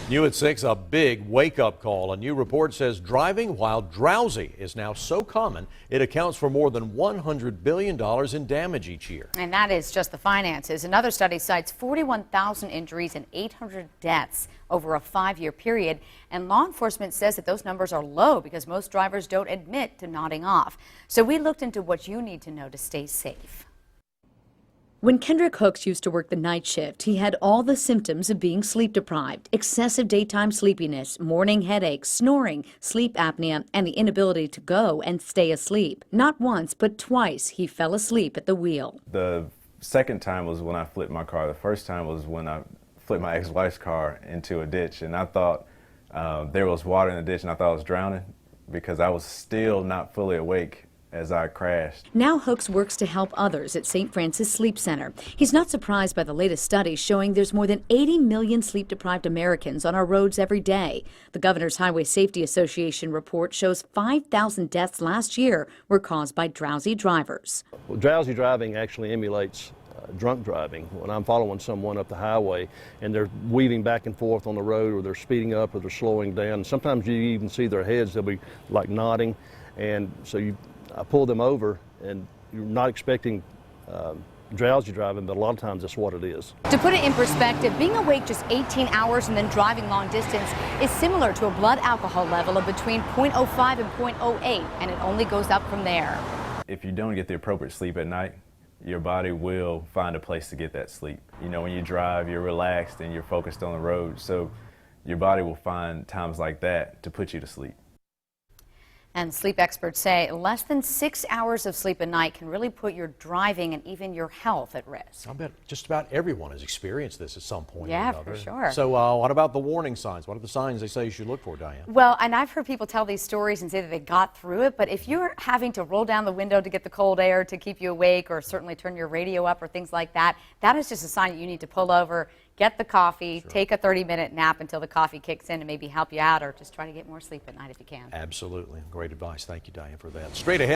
New at 6, a big wake-up call. A new report says driving while drowsy is now so common it accounts for more than $100 billion in damage each year. And that is just the finances. Another study cites 41,000 injuries and 800 deaths over a 5-year period. And law enforcement says that those numbers are low because most drivers don't admit to nodding off. So we looked into what you need to know to stay safe. When Kendrick Hooks used to work the night shift, he had all the symptoms of being sleep deprived: excessive daytime sleepiness, morning headaches, snoring, sleep apnea, and the inability to go and stay asleep. Not once, but twice, he fell asleep at the wheel. The second time was when I flipped my car. The first time was when I flipped my ex-wife's car into a ditch, and I thought there was water in the ditch, and I thought I was drowning because I was still not fully awake as I crashed. Now Hooks works to help others at St. Francis Sleep Center. He's not surprised by the latest study showing there's more than 80 million sleep-deprived Americans on our roads every day. The Governor's Highway Safety Association report shows 5,000 deaths last year were caused by drowsy drivers. Well, drowsy driving actually emulates drunk driving. When I'm following someone up the highway and they're weaving back and forth on the road, or they're speeding up or they're slowing down, sometimes you even see their heads, they'll be like nodding, and so I pull them over, and you're not expecting drowsy driving, but a lot of times that's what it is. To put it in perspective, being awake just 18 hours and then driving long distance is similar to a blood alcohol level of between 0.05 and 0.08, and it only goes up from there. If you don't get the appropriate sleep at night, your body will find a place to get that sleep. You know, when you drive, you're relaxed and you're focused on the road, so your body will find times like that to put you to sleep. And sleep experts say less than 6 hours of sleep a night can really put your driving and even your health at risk. I bet just about everyone has experienced this at some point Yeah, or another. for sure. So what about the warning signs? What are the signs they say you should look for, Diane? Well, and I've heard people tell these stories and say that they got through it, but if you're having to roll down the window to get the cold air to keep you awake, or certainly turn your radio up or things like that, that is just a sign that you need to pull over, get the coffee, take a 30-minute nap until the coffee kicks in and maybe help you out, or just try to get more sleep at night if you can. Absolutely. Great advice. Thank you, Diane, for that. Straight ahead.